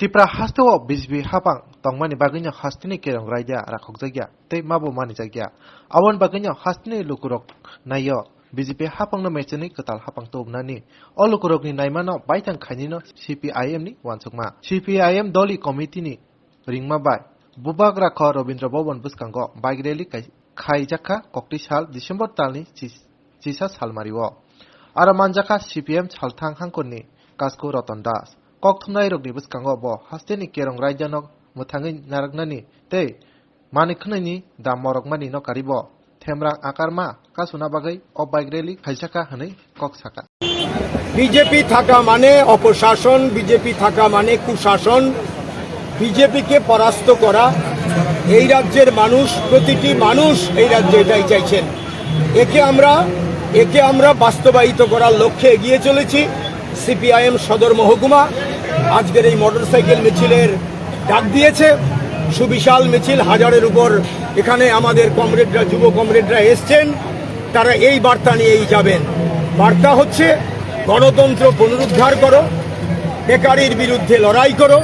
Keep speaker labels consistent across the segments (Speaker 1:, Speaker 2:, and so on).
Speaker 1: Tipra hasto bisbi hapang tongmani baganya hastini kerong raja rakok jagya te mabo mani jagya awan baganya hastini lukurok nayo BJP hapang no mechani ketal hapang tobnani o lukurok ni naimano baitang khainino CPIM ni wansukma CPIM doli committee ni ringma bai bubagra kho Robindra Bhavan buskango bike rally khaijaka kokti sal December talni chisa salmariwo ara manjaka CPM chalthang hangkonni kasko Ratan Das kok thumnai rokni buskango bo hasteni kerong raijanok muthangi naraknani tei manikhnani da morokmani no karibo themrang akarma kasuna bagai o bike rally khaisaka hanai kok saka
Speaker 2: BJP থাকা মানে অপশাসন, BJP থাকা মানে কুশাসন, বিজেপিকে পরাস্ত করা। এই রাজ্যের মানুষ, প্রতিটি মানুষ এই রাজ্যে এটাই চাইছেন। একে আমরা বাস্তবায়িত করার লক্ষ্যে এগিয়ে চলেছি। সিপিআইএম সদর মহকুমা আজকের এই মোটরসাইকেল মিছিলের ডাক দিয়েছে। সুবিশাল মিছিল, হাজারের উপর এখানে আমাদের কমরেডরা, যুব কমরেডরা এসছেন। তারা এই বার্তা নিয়েই যাবেন। বার্তা হচ্ছে গণতন্ত্র পুনরুদ্ধার করো, বেকারির বিরুদ্ধে লড়াই করো,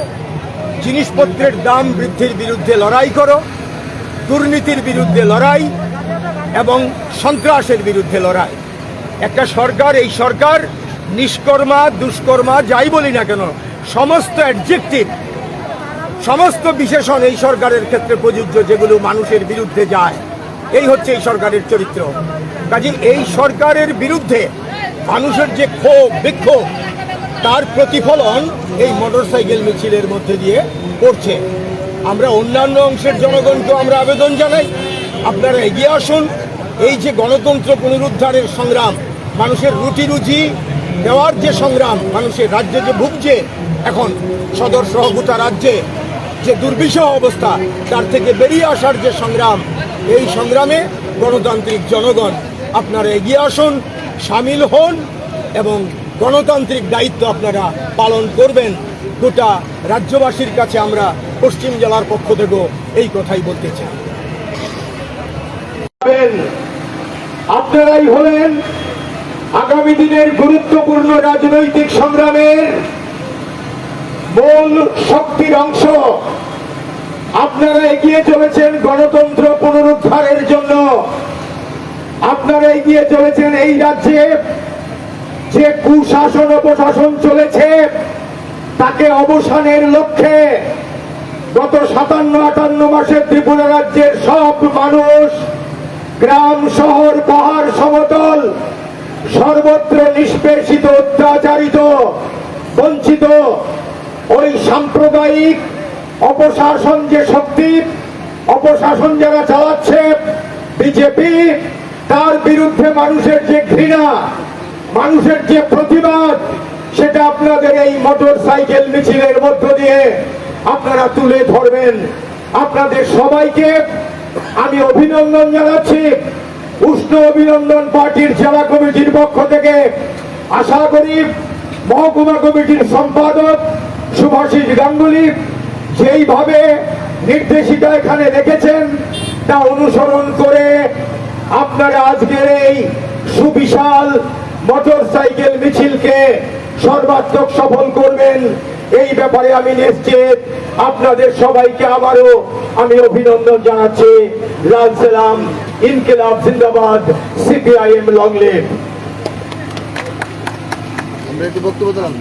Speaker 2: জিনিসপত্রের দাম বৃদ্ধির বিরুদ্ধে লড়াই করো, দুর্নীতির বিরুদ্ধে লড়াই এবং সন্ত্রাসের বিরুদ্ধে লড়াই। একটা সরকার, এই সরকার নিষ্কর্মা, দুষ্কর্মা যাই বলি না কেন, সমস্ত অ্যাডজেক্টিভ, সমস্ত বিশেষণ এই সরকারের ক্ষেত্রে প্রযোজ্য, যেগুলো মানুষের বিরুদ্ধে যায়। এই হচ্ছে এই সরকারের চরিত্র। কাজে এই সরকারের বিরুদ্ধে মানুষের যে ক্ষোভ, বিক্ষোভ, তার প্রতিফলন এই মোটরসাইকেল মিছিলের মধ্যে দিয়ে পড়ছে। আমরা অন্যান্য অংশের জনগণকেও আমরা আবেদন জানাই, আপনারা এগিয়ে আসুন। এই যে গণতন্ত্র পুনরুদ্ধারের সংগ্রাম, মানুষের রুটি রুজি দেওয়ার যে সংগ্রাম, মানুষের রাজ্যে যে ভুগছে এখন সদর সহগুতা রাজ্যে যে দুর্বিষহ অবস্থা, তার থেকে বেরিয়ে আসার যে সংগ্রাম, এই সংগ্রামে গণতান্ত্রিক জনগণ আপনারা এগিয়ে আসুন, সামিল হন এবং গণতান্ত্রিক দায়িত্ব আপনারা পালন করবেন। গোটা রাজ্যবাসীর কাছে আমরা পশ্চিম জেলার পক্ষ থেকেও এই কথাই বলতে চাই। আপনারাই হলেন আগামী দিনের গুরুত্বপূর্ণ রাজনৈতিক সংগ্রামের মূল শক্তির অংশ। আপনারা এগিয়ে চলেছেন গণতন্ত্র পুনরুদ্ধারের জন্য। আপনারা এগিয়ে চলেছেন এই রাজ্যে যে কুশাসন অপশাসন চলেছে তাকে অবসানের লক্ষ্যে। গত 57-58 মাসে ত্রিপুরা রাজ্যের সব মানুষ, গ্রাম, শহর, পাহাড়, সমতল, সর্বত্র নিষ্পেষিত, অত্যাচারিত, বঞ্চিত। ওই সাম্প্রদায়িক অপশাসন যে শক্তি, অপশাসন যারা চালাচ্ছে বিজেপি, তার বিরুদ্ধে মানুষের যে ঘৃণা, মানুষের যে প্রতিবাদ, সেটা আপনাদের এই মোটরসাইকেল মিছিলের মধ্য দিয়ে আপনারা তুলে ধরবেন। আপনাদের সবাইকে আমি অভিনন্দন জানাচ্ছি। উষ্ণ অভিনন্দন পার্টির জেলা কমিটির পক্ষ থেকে। আশা করি মহকুমা কমিটির সম্পাদক শুভাশিস গাঙ্গুলি যেইভাবে নির্দেশিকা এখানে রেখেছেন, তা অনুসরণ করে আপনারা আজকের এই সুবিশাল মোটরসাইকেল মিছিলকে সর্বাত্মক সফল করবেন। এই ব্যাপারে আমি নিশ্চিত। আপনাদের সবাইকে আবারও আমি অভিনন্দন জানাচ্ছি। লাল সালাম, ইনকিলাব জিন্দাবাদ, সিপিআইএম লং লিভ।
Speaker 3: আমরা একটু বক্তব্য দিলাম।